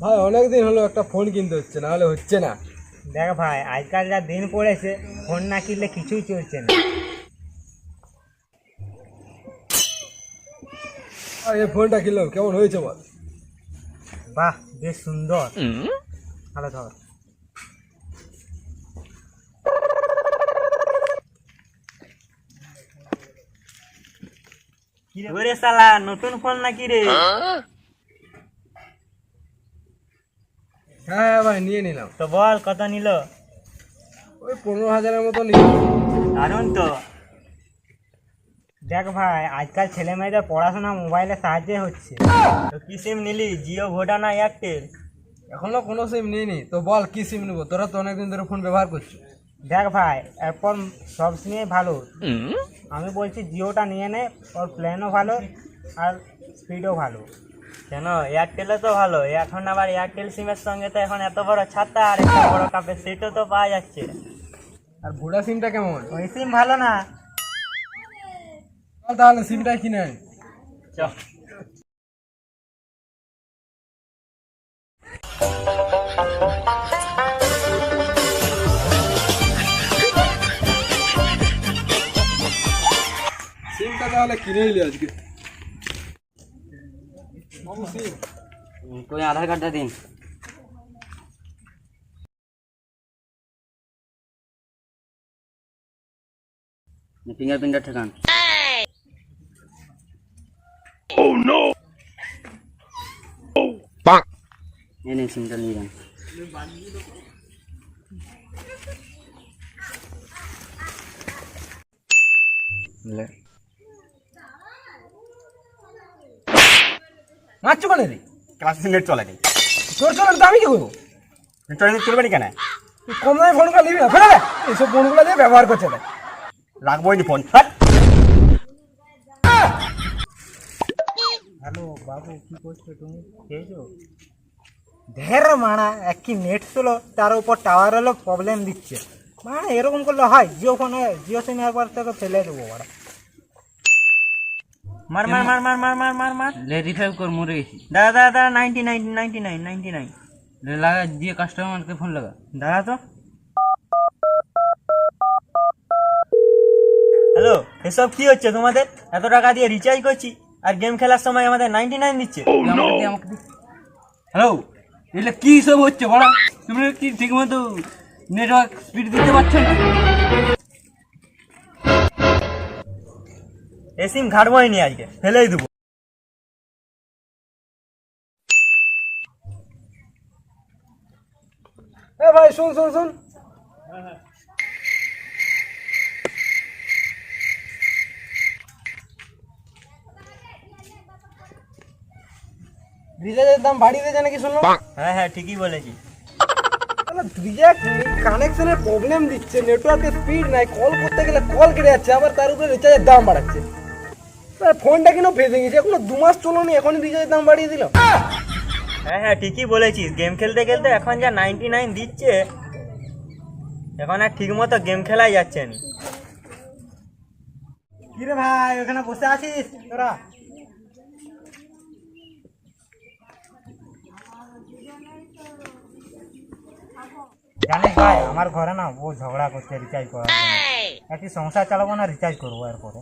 ভাই অনেকদিন হলো একটা ফোন কিনতে হচ্ছে, না হলে হচ্ছে না। দেখ ভাই, আজকাল যা দিন পড়েছে, ফোন না কিনলে কিছুই চলছে না। আর এই ফোনটা কিনলাম, কেমন হয়েছে বল? বাহ, বেশ সুন্দর। ভালো ধর। ওরে শালা, নতুন ফোন নাকি রে? হ্যাঁ ভাই, নিয়ে নিলাম। তো বল কত নিল? ওই 15,000-এর মতো নিলাম। দারুন তো। দেখ ভাই, আজকাল ছেলে মেয়েদের পড়াশোনা মোবাইলের সাহায্যে হচ্ছে। তো কি সিম নিলি, জিও, ভোডা না এয়ারটেল? এখনো কোনো সিম নিইনি। তো বল কি সিম নেবো, তোরা তো অনেকদিন ধরে ফোন ব্যবহার করছিস। দেখ ভাই, এরপর সব সিমই ভালো। আমি বলছি জিওটা নিয়ে নে, ওর প্ল্যানও ভালো আর স্পিডও ভালো। কেন, এয়ারটেলও তো ভালো। এখন আবার এয়ারটেল সিমের সঙ্গে তো এখন এত বড় ছাতা আর একটা বড় কাপের সেটও তো পাওয়া যাচ্ছে। আর ভোডা সিমটা কেমন? ওই সিম ভালো না? চল তাহলে সিমটাই কিনে আনি। চ। সিমটা তাহলে কিনে নিলি আজকে। সিম তুই আধার কার্ডটা দিন। ফিঙ্গারপ্রিন্টটা ঠেকান। এই নে, সিমটা নিয়ে যান। মারছো কেন রে? ক্লাসে নেট চলে নি। তোর চলে তো আমি কি করবো? নেট চলে চলবে নি কেন? তুই কম দামে ফোনগুলো নিবি না, ফেলে দে। এইসব ফোনগুলো দিয়ে ব্যবহার করছে না। রাখবোই নি ফোন। হ্যালো বাবু, কি করছো তুমি? খেয়েছো? ঢের মানা, একই নেট ছিল, তার উপর টাওয়ার হলো প্রবলেম দিচ্ছে। মানে এরকম করলে হয়? জিও ফোনে, জিও সিম একবার থেকে ফেলে দেবো ওরা। মার মার মার মার মার মার মার মার। ले रिफाइव कर मरे गई দাদা দাদা, 99 ले लगा दिए कस्टमर के फोन लगा দাদা তো। হ্যালো, এসব কি হচ্ছে তোমাদের? এত টাকা দিয়ে রিচার্জ করছি আর গেম খেলার সময় আমাদের 99 দিচ্ছে। हेलो এগুলো কি সব হচ্ছে বড়া? তুমি কি ঠিকমতো নেটওয়ার্ক স্পিড দিতে পারছো না? এ সিম ঘাটবই নি আজকে, ফেলেই দেবো। এ ভাই শোন শোন শোন, রিচার্জের দাম বাড়িয়ে দিয়েছে নাকি শুনলাম? হ্যাঁ হ্যাঁ, ঠিকই বলেছি। রিচার্জ কানেকশনের প্রবলেম দিচ্ছে, নেটওয়ার্কের স্পিড নাই, কল করতে গেলে কল কেটে যাচ্ছে, আবার তার উপরে রিচার্জের দাম বাড়াচ্ছে। ফোনটা কিনো ফেসে গেছে, এখনো 2 মাস চলোনি, এখনই রিচার্জের দাম বাড়িয়ে দিল। হ্যাঁ হ্যাঁ, ঠিকই বলেছিস। গেম খেলতে খেলতে এখন যা 99 দিচ্ছে, এখন আর ঠিক মতো গেম খেলাই যাচ্ছে না। কিরে ভাই, ওখানে বসে আছিস তোরা? জানিস ভাই, আমার ঘরে না ও ঝগড়া করছে রিচার্জ করার জন্য। একটি সংসার চালাবো না, রিচার্জ করবো এরপরে।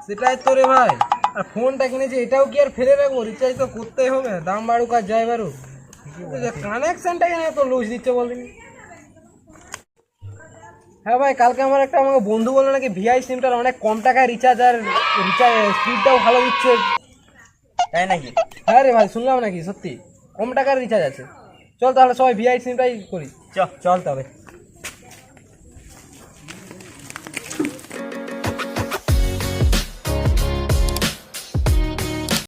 সেটাই তো রে ভাই, আর ফোনটা কিনেছি এটাও কি আর ফেলে রাখবো? রিচার্জ তো করতেই হবে, দাম বাড়ুক আর যাই বাড়ুক। কানেকশনটা কেন এত লুজ দিচ্ছে বলদিন? হ্যাঁ ভাই, কালকে আমার আমাকে বন্ধু বললো নাকি ভিআই সিমটার অনেক কম টাকায় রিচার্জ, আর রিচার্জ স্পিডটাও ভালো দিচ্ছে। তাই নাকি? হ্যাঁ রে ভাই, শুনলাম নাকি সত্যি কম টাকার রিচার্জ আছে। চল তাহলে সবাই ভিআই সিমটাই করি। চল তবে।